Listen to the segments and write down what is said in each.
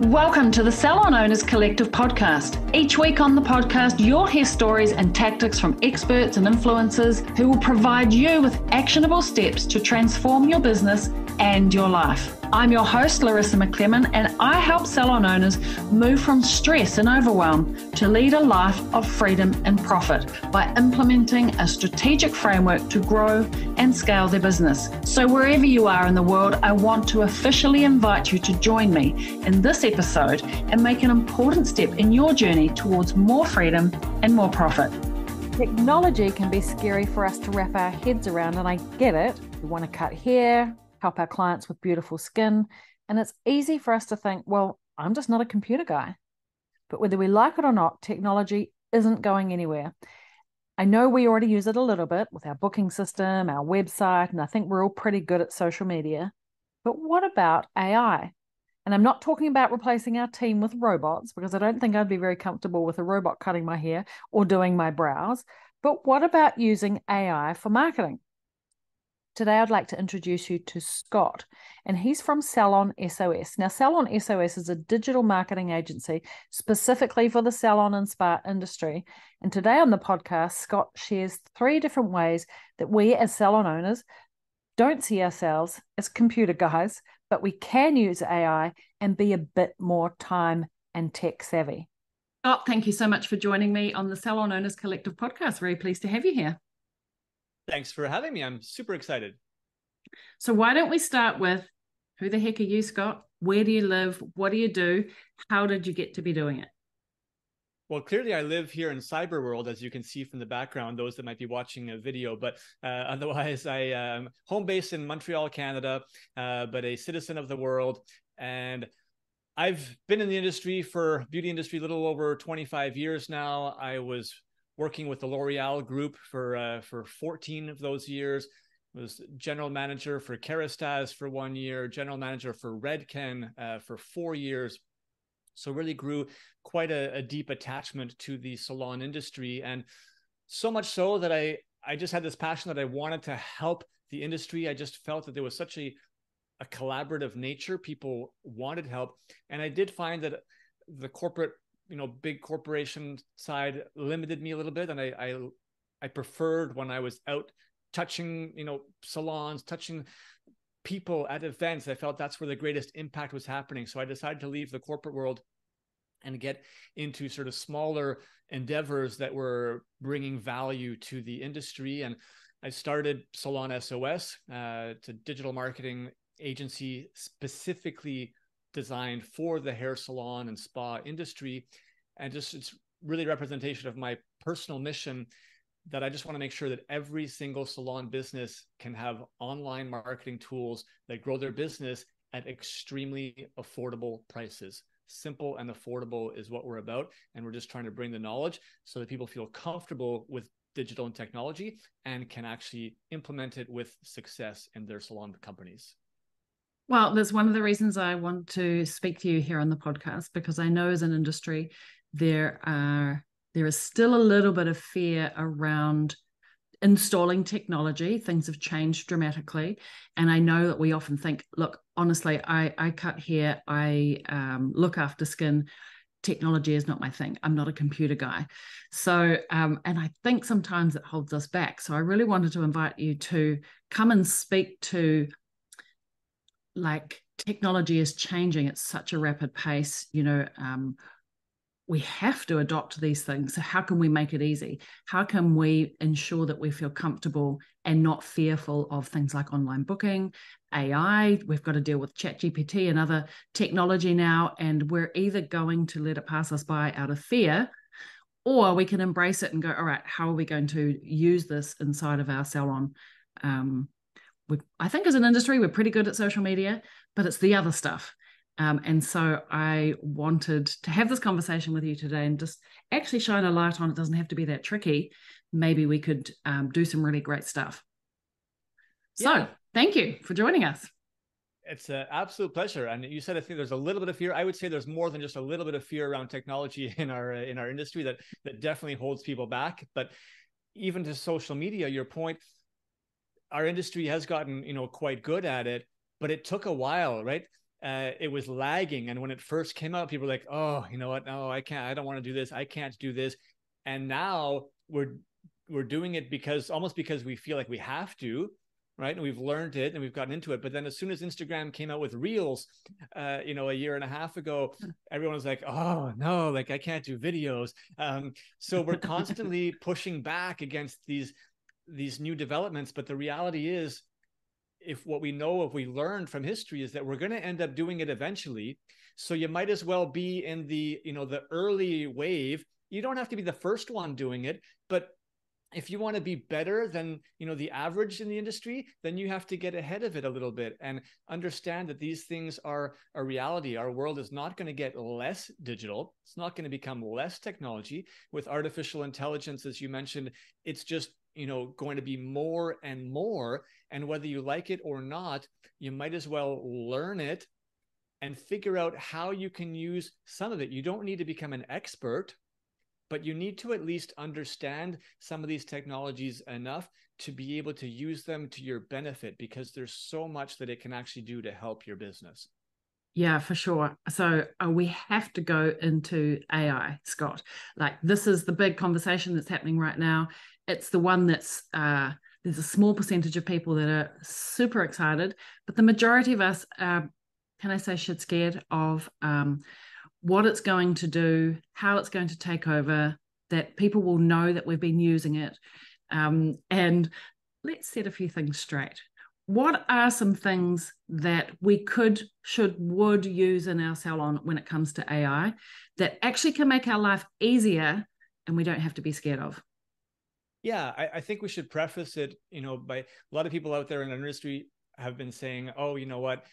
Welcome to the Salon Owners Collective Podcast. Each week on the podcast, you'll hear stories and tactics from experts and influencers who will provide you with actionable steps to transform your business and your life. I'm your host, Larissa and I help salon owners move from stress and overwhelm to lead a life of freedom and profit by implementing a strategic framework to grow and scale their business. So wherever you are in the world, I want to officially invite you to join me in this episode and make an important step in your journey towards more freedom and more profit. Technology can be scary for us to wrap our heads around, and I get it. We want to cut hair, help our clients with beautiful skin, and it's easy for us to think, well, I'm just not a computer guy. But whether we like it or not, technology isn't going anywhere. I know we already use it a little bit with our booking system, our website, and I think we're all pretty good at social media. But what about AI? And I'm not talking about replacing our team with robots, because I don't think I'd be very comfortable with a robot cutting my hair or doing my brows. But what about using AI for marketing? Today, I'd like to introduce you to Scott, and he's from Salon SOS. Now, Salon SOS is a digital marketing agency specifically for the salon and spa industry. And today on the podcast, Scott shares 3 different ways that we as salon owners don't see ourselves as computer guys, but we can use AI and be a bit more time and tech savvy. Scott, thank you so much for joining me on the Salon Owners Collective Podcast. Very pleased to have you here. Thanks for having me. I'm super excited. So why don't we start with, who the heck are you, Scott? Where do you live? What do you do? How did you get to be doing it? Well, clearly I live here in cyber world, as you can see from the background, those that might be watching a video, but otherwise I am home based in Montreal, Canada, but a citizen of the world. And I've been in the industry beauty industry, a little over 25 years now. I was working with the L'Oreal group for 14 of those years. Was general manager for Kerastase for 1 year, general manager for Redken for 4 years. So really grew quite a deep attachment to the salon industry. And so much so that I just had this passion that I wanted to help the industry. I just felt that there was such a collaborative nature. People wanted help. And I did find that the corporate, big corporation side limited me a little bit. And I preferred when I was out touching, salons, touching people at events. I felt that's where the greatest impact was happening. So I decided to leave the corporate world and get into sort of smaller endeavors that were bringing value to the industry. And I started Salon SOS. It's a digital marketing agency specifically designed for the hair salon and spa industry. And just it's really representation of my personal mission that I just want to make sure that every single salon business can have online marketing tools that grow their business at extremely affordable prices. Simple and affordable is what we're about. And we're just trying to bring the knowledge so that people feel comfortable with digital and technology and can actually implement it with success in their salon companies. Well, that's one of the reasons I want to speak to you here on the podcast, because I know as an industry, there is still a little bit of fear around installing technology. Things have changed dramatically. And I know that we often think, look, honestly, I cut hair, I look after skin. Technology is not my thing. I'm not a computer guy. So, and I think sometimes it holds us back. So I really wanted to invite you to come and speak to, like, technology is changing at such a rapid pace. We have to adopt these things. So how can we make it easy? How can we ensure that we feel comfortable and not fearful of things like online booking, AI? We've got to deal with ChatGPT and other technology now, and we're either going to let it pass us by out of fear, or we can embrace it and go, all right, how are we going to use this inside of our salon? I think as an industry, we're pretty good at social media, but it's the other stuff. And so I wanted to have this conversation with you today and just actually shine a light on it. Doesn't have to be that tricky. Maybe we could do some really great stuff. So thank you for joining us. It's an absolute pleasure. And you said, I think there's a little bit of fear. I would say there's more than just a little bit of fear around technology in our industry that definitely holds people back. But even to social media, your point, our industry has gotten, quite good at it, but it took a while, right? it was lagging. And when it first came out, people were like, oh, you know what? No, I can't. I don't want to do this. I can't do this. And now we're doing it almost because we feel like we have to, right? And we've learned it and we've gotten into it. But then as soon as Instagram came out with Reels, a year and a half ago, everyone was like, oh no, like I can't do videos. So we're constantly pushing back against these new developments. But the reality is, if we learned from history is that we're going to end up doing it eventually. So you might as well be in the early wave. You don't have to be the first one doing it, but if you want to be better than the average in the industry, then you have to get ahead of it a little bit and understand that these things are a reality. Our world is not going to get less digital. It's not going to become less technology. With artificial intelligence, as you mentioned, it's just going to be more and more. And whether you like it or not, you might as well learn it and figure out how you can use some of it. You don't need to become an expert, but you need to at least understand some of these technologies enough to be able to use them to your benefit, because there's so much that it can actually do to help your business. Yeah, for sure. So we have to go into AI, Scott. Like, this is the big conversation that's happening right now. It's the one that's, there's a small percentage of people that are super excited, but the majority of us are, can I say, shit scared of what it's going to do, how it's going to take over, that people will know that we've been using it. And let's set a few things straight. What are some things that we could, should, would use in our salon when it comes to AI that actually can make our life easier and we don't have to be scared of? Yeah, I think we should preface it, by a lot of people out there in the industry have been saying, oh, you know what?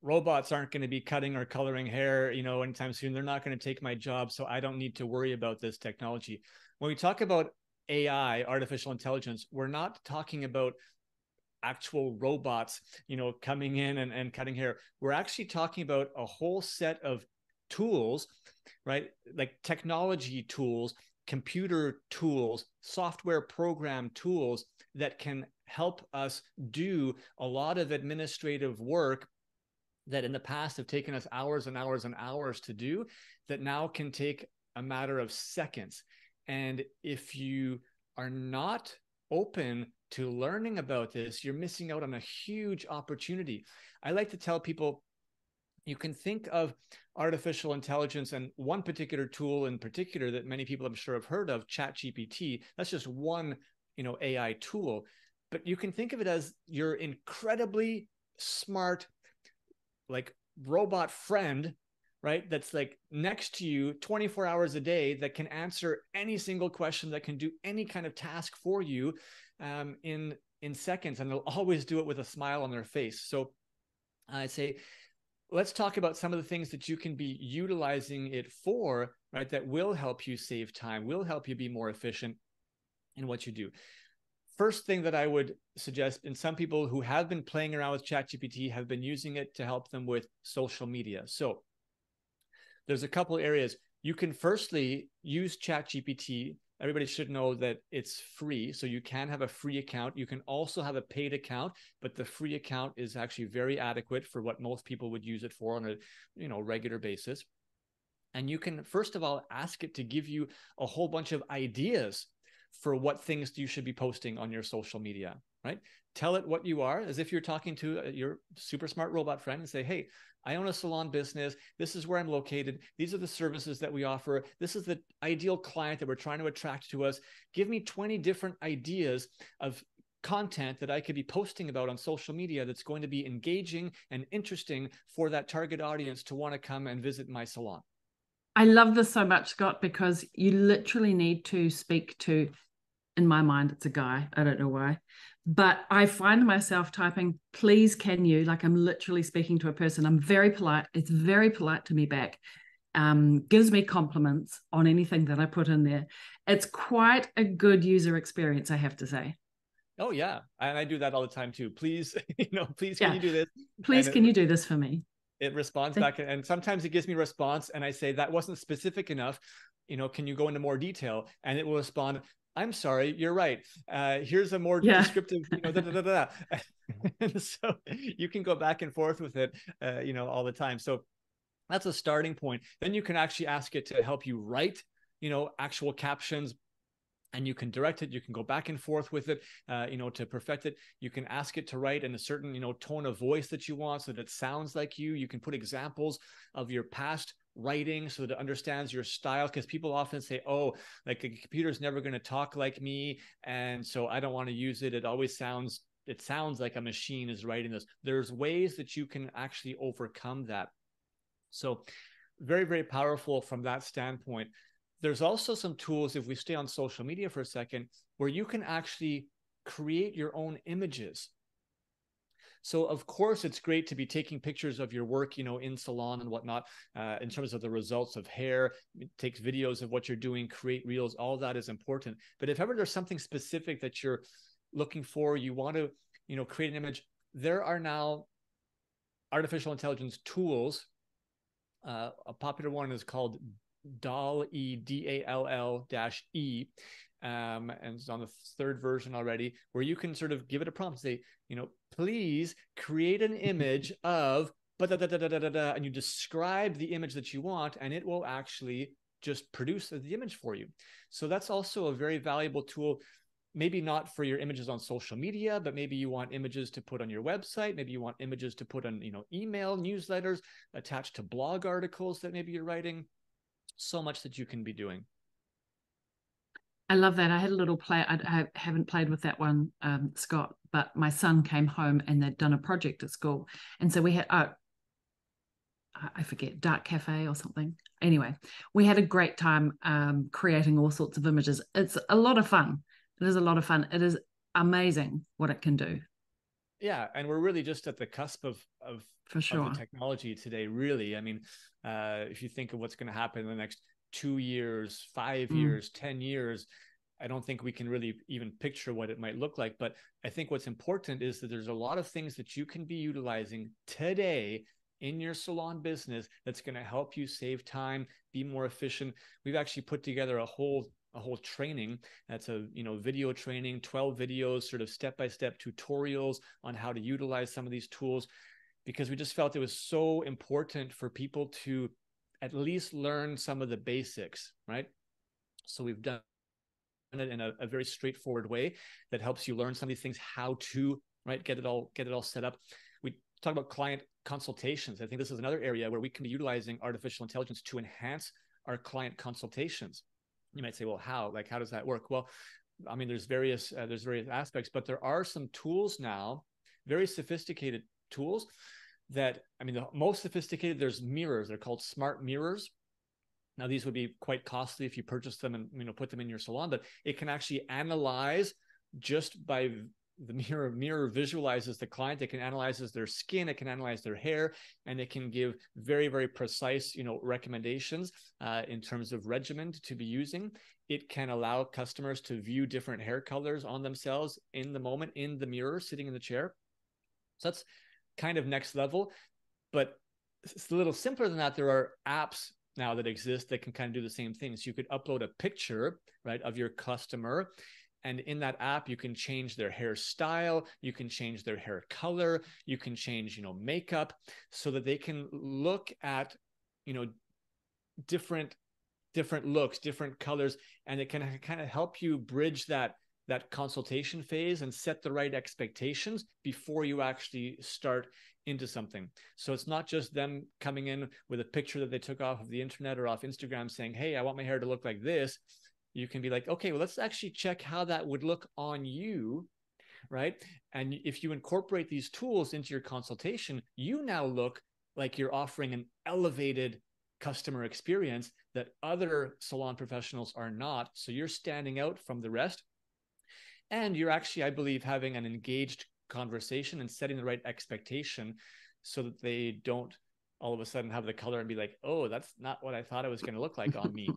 Robots aren't going to be cutting or coloring hair, anytime soon. They're not going to take my job, so I don't need to worry about this technology. When we talk about AI, artificial intelligence, we're not talking about actual robots, coming in and cutting hair. We're actually talking about a whole set of tools, right? Like technology tools, computer tools, software program tools that can help us do a lot of administrative work that in the past have taken us hours and hours and hours to do, that now can take a matter of seconds. And if you are not open to learning about this, you're missing out on a huge opportunity. I like to tell people, you can think of artificial intelligence and one particular tool in particular that many people I'm sure have heard of, ChatGPT. That's just one, AI tool. But you can think of it as your incredibly smart, like, robot friend, right? That's like next to you 24 hours a day, that can answer any single question, that can do any kind of task for you in seconds, and they'll always do it with a smile on their face. So I'd say, let's talk about some of the things that you can be utilizing it for, right? That will help you save time, will help you be more efficient in what you do. First thing that I would suggest, and some people who have been playing around with ChatGPT have been using it to help them with social media. So there's a couple areas. You can firstly use ChatGPT. Everybody should know that it's free. So you can have a free account. You can also have a paid account, but the free account is actually very adequate for what most people would use it for on a regular basis. And you can, first of all, ask it to give you a whole bunch of ideas for what things you should be posting on your social media, right? Tell it what you are, as if you're talking to your super smart robot friend, and say, hey, I own a salon business. This is where I'm located. These are the services that we offer. This is the ideal client that we're trying to attract to us. Give me 20 different ideas of content that I could be posting about on social media that's going to be engaging and interesting for that target audience to want to come and visit my salon. I love this so much, Scott, because you literally need to speak to, in my mind, it's a guy. I don't know why. But I find myself typing, please, can you, like I'm literally speaking to a person. I'm very polite. It's very polite to me back. Gives me compliments on anything that I put in there. It's quite a good user experience, I have to say. Oh, yeah. And I do that all the time too. Please, please, can you do this? Please, can you do this for me? It responds back, and sometimes it gives me a response, and I say, that wasn't specific enough. Can you go into more detail? And it will respond, I'm sorry, you're right. Here's a more descriptive, And so you can go back and forth with it, all the time. So that's a starting point. Then you can actually ask it to help you write, actual captions, and you can direct it. You can go back and forth with it, to perfect it. You can ask it to write in a certain, tone of voice that you want so that it sounds like you. You can put examples of your past writing so that it understands your style, because people often say, oh, like a computer's never going to talk like me, and so I don't want to use it. It sounds like a machine is writing this. There's ways that you can actually overcome that. So very, very powerful from that standpoint. There's also some tools, if we stay on social media for a second, where you can actually create your own images. So of course, it's great to be taking pictures of your work, in salon and whatnot, in terms of the results of hair. It takes videos of what you're doing, create reels, all that is important. But if ever there's something specific that you're looking for, you want to, create an image, there are now artificial intelligence tools. A popular one is called DALL-E, DALL-E, and it's on the third version already, where you can sort of give it a prompt, say, please create an image of, and you describe the image that you want, and it will actually just produce the image for you. So that's also a very valuable tool. Maybe not for your images on social media, but maybe you want images to put on your website. Maybe you want images to put on, email newsletters, attached to blog articles that maybe you're writing. So much that you can be doing. I love that. I had a little play. I haven't played with that one, Scott, but my son came home and they'd done a project at school. And so we had, I forget, Dark Cafe or something. Anyway, we had a great time creating all sorts of images. It's a lot of fun. It is a lot of fun. It is amazing what it can do. Yeah, and we're really just at the cusp of for sure of the technology today, really. I mean, if you think of what's going to happen in the next 2 years, 5 years, 10 years, I don't think we can really even picture what it might look like. But I think what's important is that there's a lot of things that you can be utilizing today in your salon business that's going to help you save time, be more efficient. We've actually put together a whole training. That's a video training, 12 videos, sort of step-by-step tutorials on how to utilize some of these tools, because we just felt it was so important for people to at least learn some of the basics, right? So we've done it in a very straightforward way that helps you learn some of these things, how to, right, get it all set up. We talk about client consultations. I think this is another area where we can be utilizing artificial intelligence to enhance our client consultations. You might say, well, how? Like, how does that work? Well, I mean, there's various aspects, but there are some tools now, very sophisticated tools that, I mean, the most sophisticated, there's mirrors. They're called smart mirrors. Now, these would be quite costly if you purchase them and, put them in your salon, but it can actually analyze just by the mirror visualizes the client. It can analyze their skin, it can analyze their hair, and it can give very, very precise, recommendations in terms of regimen to be using. It can allow customers to view different hair colors on themselves in the moment, in the mirror, sitting in the chair. So that's kind of next level, but it's a little simpler than that. There are apps now that exist that can kind of do the same thing. So you could upload a picture, right, of your customer, and in that app, you can change their hairstyle, you can change their hair color, you can change, makeup, so that they can look at, different looks, different colors, and it can kind of help you bridge that consultation phase and set the right expectations before you actually start into something. So it's not just them coming in with a picture that they took off of the internet or off Instagram saying, hey, I want my hair to look like this. You can be like, okay, well, let's actually check how that would look on you, right? And if you incorporate these tools into your consultation, you now look like you're offering an elevated customer experience that other salon professionals are not. So you're standing out from the rest. And you're actually, I believe, having an engaged conversation and setting the right expectation so that they don't all of a sudden have the color and be like, oh, that's not what I thought it was going to look like on me.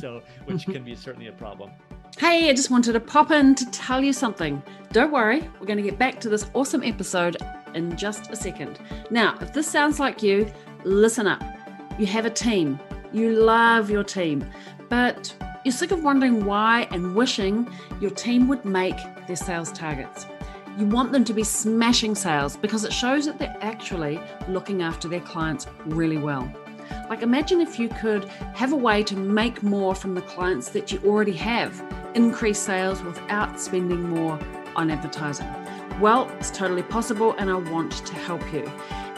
So, which can be certainly a problem. Hey, I just wanted to pop in to tell you something. Don't worry, we're going to get back to this awesome episode in just a second. Now, if this sounds like you, listen up. You have a team. You love your team, but You're sick of wondering why and wishing your team would make their sales targets. You want them to be smashing sales because it shows that they're actually looking after their clients really well. Like, imagine if you could have a way to make more from the clients that you already have, increase sales without spending more on advertising. Well, it's totally possible, and I want to help you.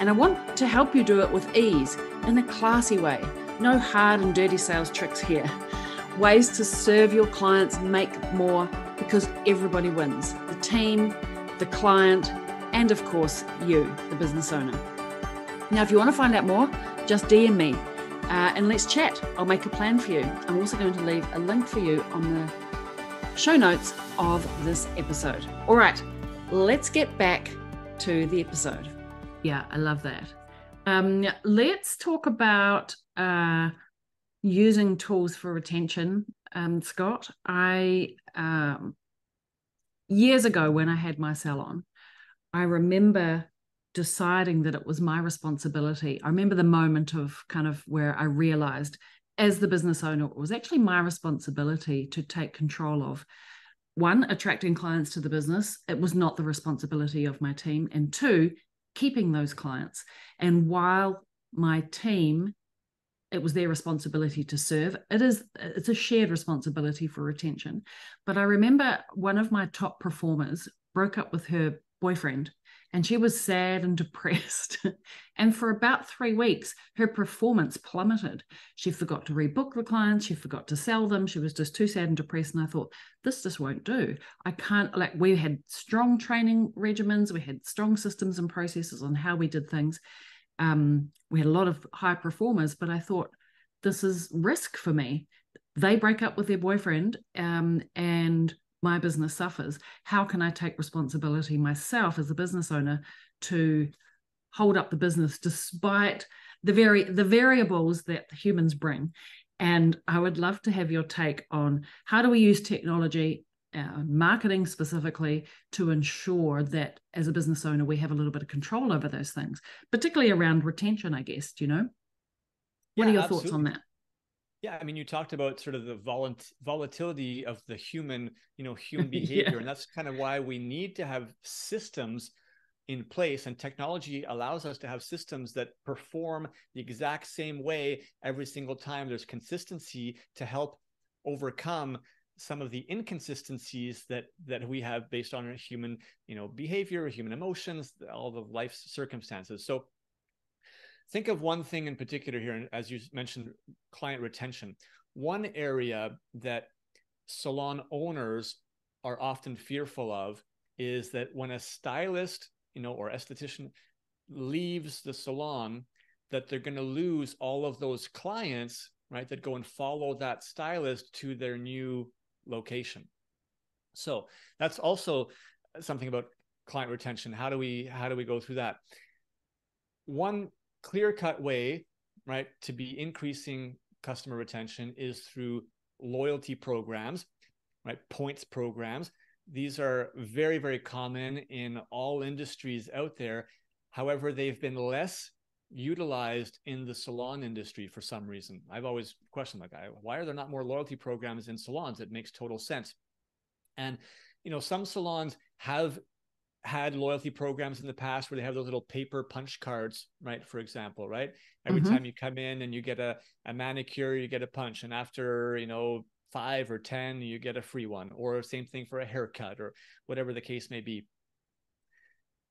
And I want to help you do it with ease, in a classy way. No hard and dirty sales tricks here. Ways to serve your clients, make more, because everybody wins. The team, the client, and of course, you, the business owner. Now, if you want to find out more, just DM me and let's chat. I'll make a plan for you. I'm also going to leave a link for you on the show notes of this episode. All right, let's get back to the episode. Yeah, I love that. Let's talk about using tools for retention. Scott, years ago when I had my salon, I remember deciding that it was my responsibility. I remember the moment of kind of where I realized, as the business owner, it was actually my responsibility to take control of, one, attracting clients to the business. It was not the responsibility of my team. And two, keeping those clients. And while my team, it was their responsibility to serve, it's a shared responsibility for retention. But I remember one of my top performers broke up with her boyfriend, and she was sad and depressed. And for about 3 weeks, her performance plummeted. She forgot to rebook the clients. She forgot to sell them. She was just too sad and depressed. And I thought, this just won't do. I can't, we had strong training regimens. We had strong systems and processes on how we did things. We had a lot of high performers, but I thought, this is risk for me. They break up with their boyfriend, and my business suffers. How can I take responsibility myself as a business owner to hold up the business despite the variables that humans bring? And I would love to have your take on how do we use technology, marketing specifically, to ensure that as a business owner, we have a little bit of control over those things, particularly around retention, I guess, What are your thoughts on that? Yeah, I mean, you talked about sort of the volatility of the human behavior, Yeah. and that's kind of why we need to have systems in place, and technology allows us to have systems that perform the exact same way every single time. There's consistency to help overcome some of the inconsistencies that we have based on human, behavior, human emotions, all the life circumstances. So think of one thing in particular here, and as you mentioned, client retention. One area that salon owners are often fearful of is that when a stylist, or esthetician leaves the salon, that they're going to lose all of those clients, right, that go and follow that stylist to their new location. So that's also something about client retention. How do we go through that? One clear-cut way, right, to be increasing customer retention is through loyalty programs, right, points programs. These are very, very common in all industries out there. However, they've been less utilized in the salon industry for some reason. I've always questioned, why are there not more loyalty programs in salons? It makes total sense. And, some salons have had loyalty programs in the past where they have those little paper punch cards, right? For example, right? Every time you come in and you get a manicure, you get a punch. And after, 5 or 10, you get a free one, or same thing for a haircut or whatever the case may be.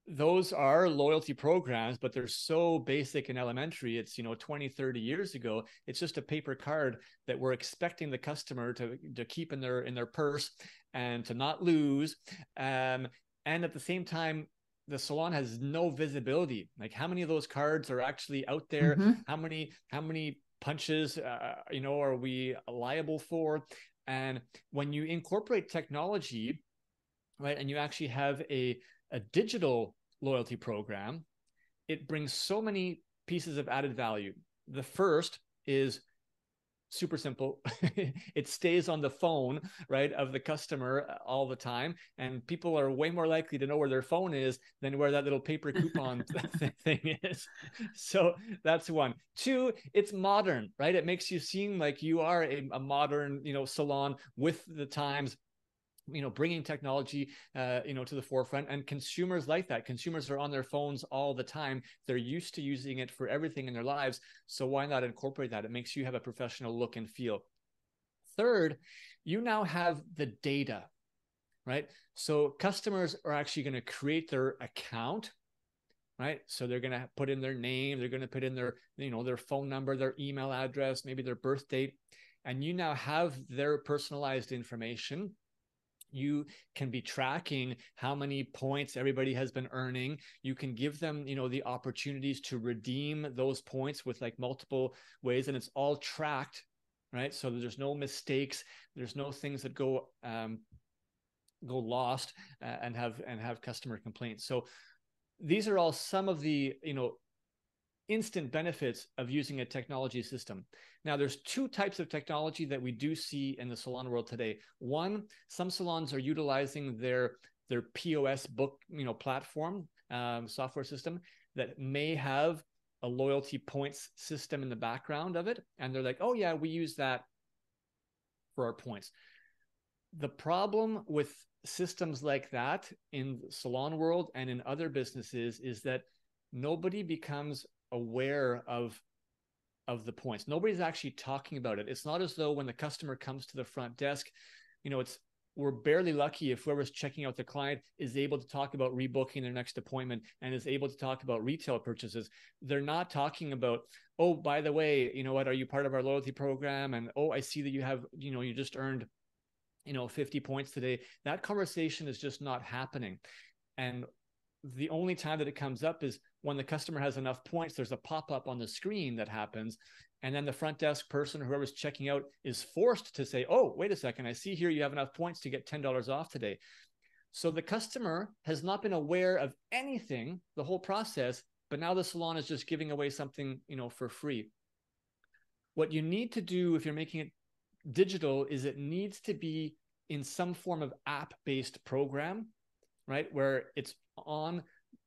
Those are loyalty programs, but they're so basic and elementary. It's, 20, 30 years ago, it's just a paper card that we're expecting the customer to keep in their purse and to not lose. And at the same time, the salon has no visibility. Like, how many of those cards are actually out there? How many punches, are we liable for? And when you incorporate technology, right, and you actually have a digital loyalty program, it brings so many pieces of added value. The first is super simple. It stays on the phone, right, of the customer all the time. And people are way more likely to know where their phone is than where that little paper coupon thing is. So that's one. Two, it's modern, right? It makes you seem like you are a modern, salon with the times, bringing technology, to the forefront. And consumers like that. Consumers are on their phones all the time. They're used to using it for everything in their lives. So why not incorporate that? It makes you have a professional look and feel. Third, you now have the data, right? So customers are actually going to create their account, right? So they're going to put in their name. They're going to put in their, their phone number, their email address, maybe their birth date. And you now have their personalized information. You can be tracking how many points everybody has been earning. You can give them, the opportunities to redeem those points with like multiple ways, and it's all tracked, right? So there's no mistakes. There's no things that go lost and have customer complaints. So these are all some of the, instant benefits of using a technology system. Now, there's two types of technology that we do see in the salon world today. One, some salons are utilizing their POS book, platform, software system that may have a loyalty points system in the background of it. And they're like, oh yeah, we use that for our points. The problem with systems like that in the salon world and in other businesses is that nobody becomes aware of the points. Nobody's actually talking about it. It's not as though when the customer comes to the front desk, we're barely lucky if whoever's checking out the client is able to talk about rebooking their next appointment and is able to talk about retail purchases. They're not talking about, oh, by the way, are you part of our loyalty program? And, oh, I see that you have, you just earned, 50 points today. That conversation is just not happening. And the only time that it comes up is when the customer has enough points. There's a pop-up on the screen that happens. And then the front desk person, whoever's checking out, is forced to say, oh, wait a second, I see here you have enough points to get $10 off today. So the customer has not been aware of anything, the whole process, but now the salon is just giving away something, for free. What you need to do if you're making it digital is it needs to be in some form of app-based program, right? Where it's on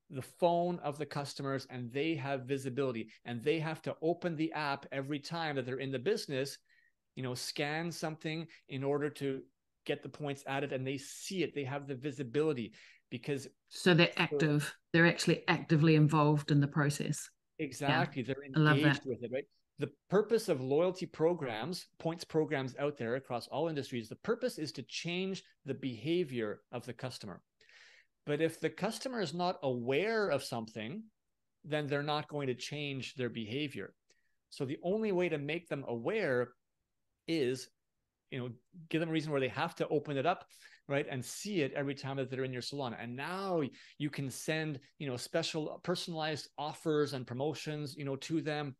the phone of the customers and they have visibility and they have to open the app every time that they're in the business, scan something in order to get the points added, and they see it, they have the visibility because. So they're active, they're actually actively involved in the process. Exactly. Yeah. They're engaged with it, right? The purpose of loyalty programs, points programs out there across all industries, the purpose is to change the behavior of the customer. But if the customer is not aware of something, then they're not going to change their behavior. So the only way to make them aware is, give them a reason where they have to open it up, right, and see it every time that they're in your salon. And now you can send, special personalized offers and promotions, to them.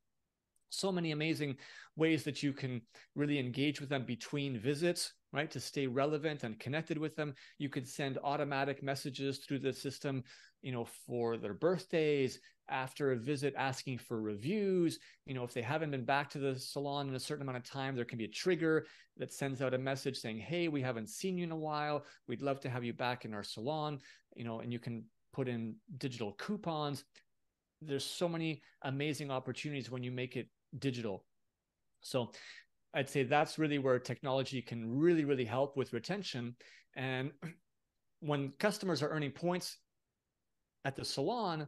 So many amazing ways that you can really engage with them between visits, right? To stay relevant and connected with them. You could send automatic messages through the system, for their birthdays, after a visit, asking for reviews. If they haven't been back to the salon in a certain amount of time, there can be a trigger that sends out a message saying, hey, we haven't seen you in a while. We'd love to have you back in our salon, and you can put in digital coupons. There's so many amazing opportunities when you make it digital. So I'd say that's really where technology can really, really help with retention. And when customers are earning points at the salon,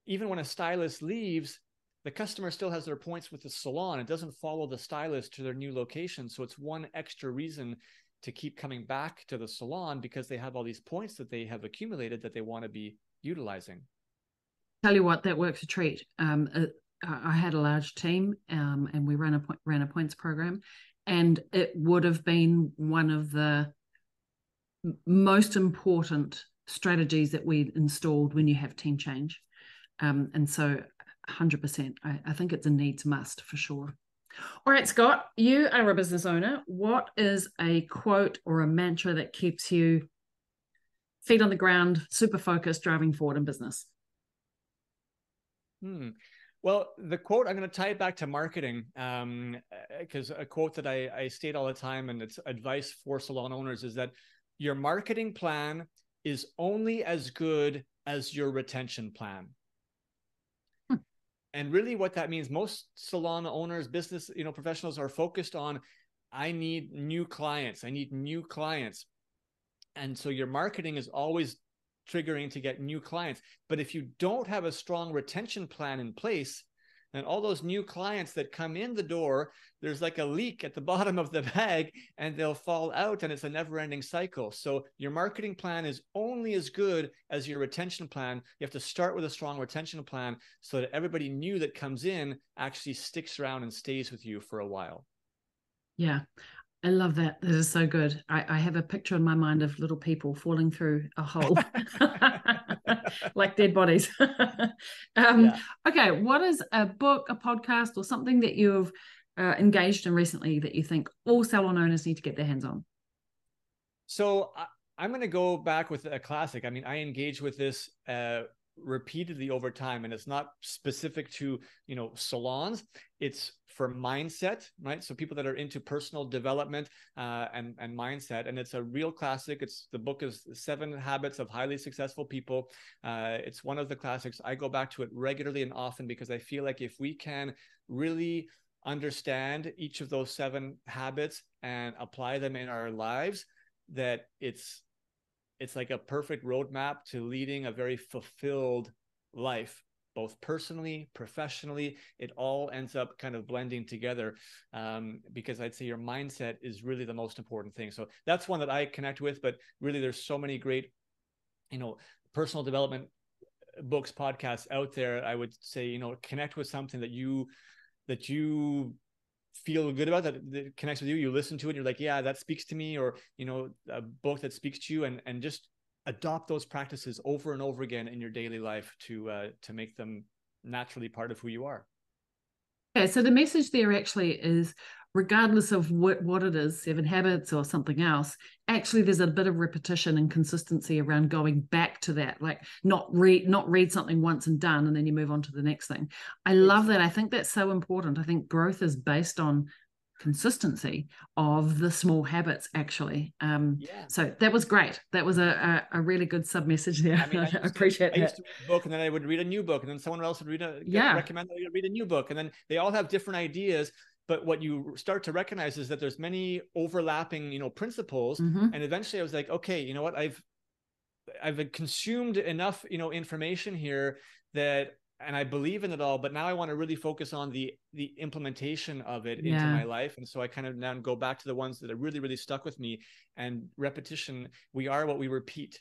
even when a stylist leaves, the customer still has their points with the salon. It doesn't follow the stylist to their new location. So it's one extra reason to keep coming back to the salon, because they have all these points that they have accumulated that they want to be utilizing. Tell you what, that works a treat. I had a large team, and we ran a points program, and it would have been one of the most important strategies that we installed when you have team change. And so 100%, I think it's a needs must for sure. All right, Scott, you are a business owner. What is a quote or a mantra that keeps you feet on the ground, super focused, driving forward in business? Well, the quote, I'm going to tie it back to marketing, because a quote that I state all the time, and it's advice for salon owners, is that your marketing plan is only as good as your retention plan. And really what that means, most salon owners, business, professionals are focused on, I need new clients. I need new clients. And so your marketing is always triggering to get new clients. But if you don't have a strong retention plan in place, and all those new clients that come in the door, there's like a leak at the bottom of the bag and they'll fall out, and it's a never-ending cycle. So your marketing plan is only as good as your retention plan. You have to start with a strong retention plan so that everybody new that comes in actually sticks around and stays with you for a while. Yeah, I love that. That is so good. I have a picture in my mind of little people falling through a hole like dead bodies. Yeah. Okay, what is a book, a podcast, or something that you've engaged in recently that you think all salon owners need to get their hands on? So I'm going to go back with a classic. I mean, I engage with this repeatedly over time, and it's not specific to salons. It's for mindset, right? So people that are into personal development and mindset, and it's a real classic. The book is 7 Habits of Highly Successful People. It's one of the classics. I go back to it regularly and often because I feel like if we can really understand each of those 7 habits and apply them in our lives, that it's like a perfect roadmap to leading a very fulfilled life, both personally, professionally. It all ends up kind of blending together, because I'd say your mindset is really the most important thing. So that's one that I connect with, but really there's so many great, personal development books, podcasts out there. I would say, connect with something that you feel good about, that connects with you. You listen to it and you're like, yeah, that speaks to me, or a book that speaks to you, and just adopt those practices over and over again in your daily life to make them naturally part of who you are. Okay, so the message there actually is, regardless of what it is, 7 habits or something else, actually there's a bit of repetition and consistency around going back to that, like not read something once and done and then you move on to the next thing. I love that. I think that's so important. I think growth is based on consistency of the small habits, actually. So that was great. That was a really good sub message there. I mean, I appreciate that. I used to read a book, and then I would read a new book, and then someone else would recommend that I read a new book, and then they all have different ideas. But what you start to recognize is that there's many overlapping, principles. And eventually I was like, okay, you know what? I've consumed enough, information here and I believe in it all, but now I want to really focus on the implementation of it into my life. And so I kind of now go back to the ones that are really, really stuck with me. And repetition, we are what we repeat.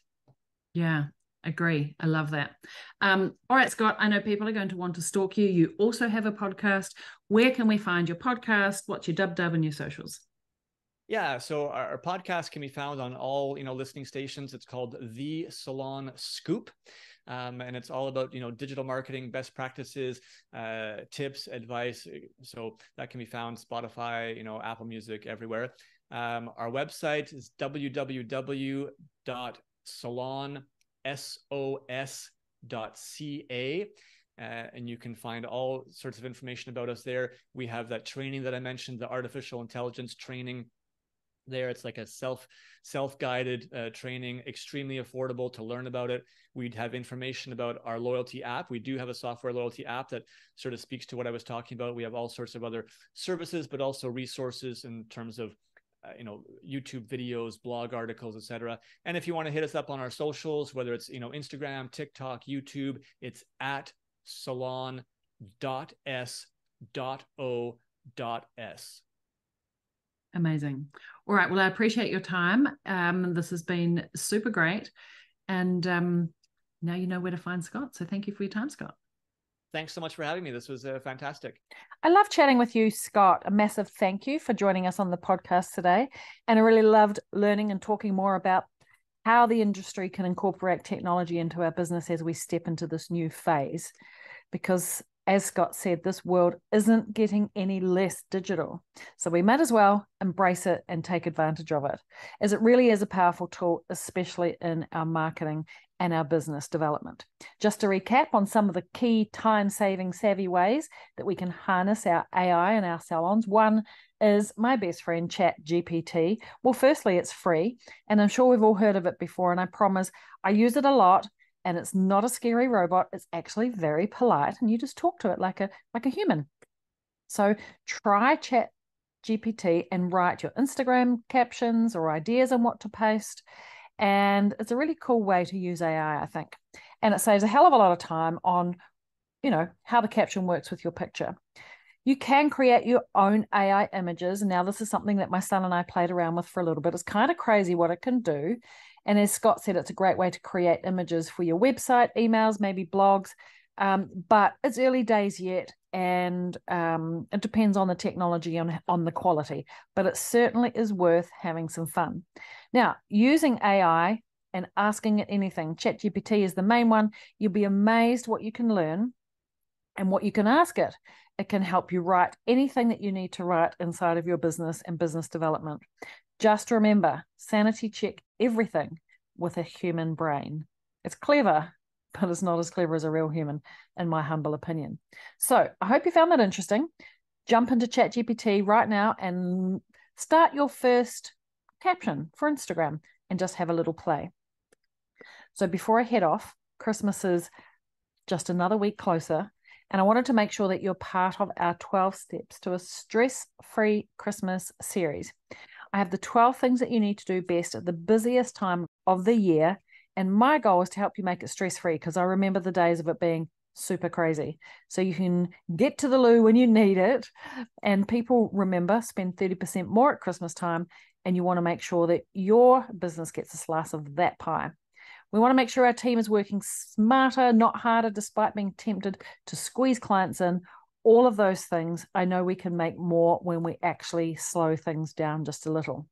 Yeah. Agree. I love that. All right, Scott, I know people are going to want to stalk you. You also have a podcast. Where can we find your podcast? What's your dub and your socials? Yeah, so our podcast can be found on all listening stations. It's called The Salon Scoop, and it's all about digital marketing, best practices, tips, advice. So that can be found Spotify, Apple Music, everywhere. Our website is www.salonsos.ca. And you can find all sorts of information about us there. We have that training that I mentioned, the artificial intelligence training there. It's like a self-guided training, extremely affordable to learn about it. We'd have information about our loyalty app. We do have a software loyalty app that sort of speaks to what I was talking about. We have all sorts of other services, but also resources in terms of YouTube videos, blog articles, etc. And if you want to hit us up on our socials, whether it's Instagram, TikTok, YouTube, it's at salon.s.o.s. Amazing. All right. Well, I appreciate your time. This has been super great. And now you know where to find Scott. So thank you for your time, Scott. Thanks so much for having me. This was fantastic. I love chatting with you, Scott. A massive thank you for joining us on the podcast today. And I really loved learning and talking more about how the industry can incorporate technology into our business as we step into this new phase. Because as Scott said, this world isn't getting any less digital. So we might as well embrace it and take advantage of it, as it really is a powerful tool, especially in our marketing and our business development. Just to recap on some of the key time-saving savvy ways that we can harness our AI in our salons. One is my best friend, ChatGPT. Well, firstly, it's free, and I'm sure we've all heard of it before, and I promise I use it a lot. And it's not a scary robot. It's actually very polite, and you just talk to it like a human. So try ChatGPT and write your Instagram captions or ideas on what to post. And it's a really cool way to use AI, I think. And it saves a hell of a lot of time on, how the caption works with your picture. You can create your own AI images. Now, this is something that my son and I played around with for a little bit. It's kind of crazy what it can do. And as Scott said, it's a great way to create images for your website, emails, maybe blogs. But it's early days yet, and it depends on the technology and on the quality. But it certainly is worth having some fun. Now, using AI and asking it anything, ChatGPT is the main one. You'll be amazed what you can learn and what you can ask it. It can help you write anything that you need to write inside of your business and business development. Just remember, sanity check everything with a human brain. It's clever, but it's not as clever as a real human, in my humble opinion. So I hope you found that interesting. Jump into ChatGPT right now and start your first caption for Instagram and just have a little play. So before I head off, Christmas is just another week closer, and I wanted to make sure that you're part of our 12 steps to a stress-free Christmas series. I have the 12 things that you need to do best at the busiest time of the year. And my goal is to help you make it stress-free, because I remember the days of it being super crazy. So you can get to the loo when you need it. And people, remember, spend 30% more at Christmas time. And you want to make sure that your business gets a slice of that pie. We want to make sure our team is working smarter, not harder, despite being tempted to squeeze clients in. All of those things, I know we can make more when we actually slow things down just a little.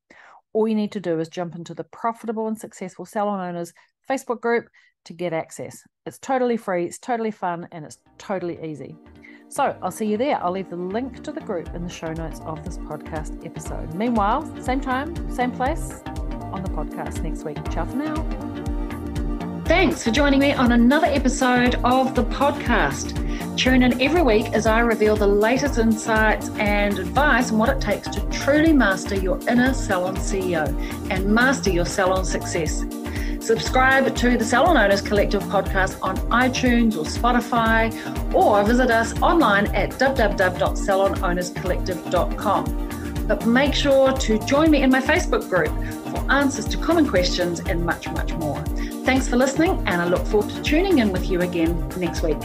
All you need to do is jump into the Profitable and Successful Salon Owners Facebook group to get access. It's totally free, it's totally fun, and it's totally easy. So I'll see you there. I'll leave the link to the group in the show notes of this podcast episode. Meanwhile, same time, same place on the podcast next week. Ciao for now. Thanks for joining me on another episode of the podcast. Tune in every week as I reveal the latest insights and advice on what it takes to truly master your inner salon CEO and master your salon success. Subscribe to the Salon Owners Collective Podcast on iTunes or Spotify, or visit us online at www.salonownerscollective.com. But make sure to join me in my Facebook group for answers to common questions and much, much more. Thanks for listening, and I look forward to tuning in with you again next week.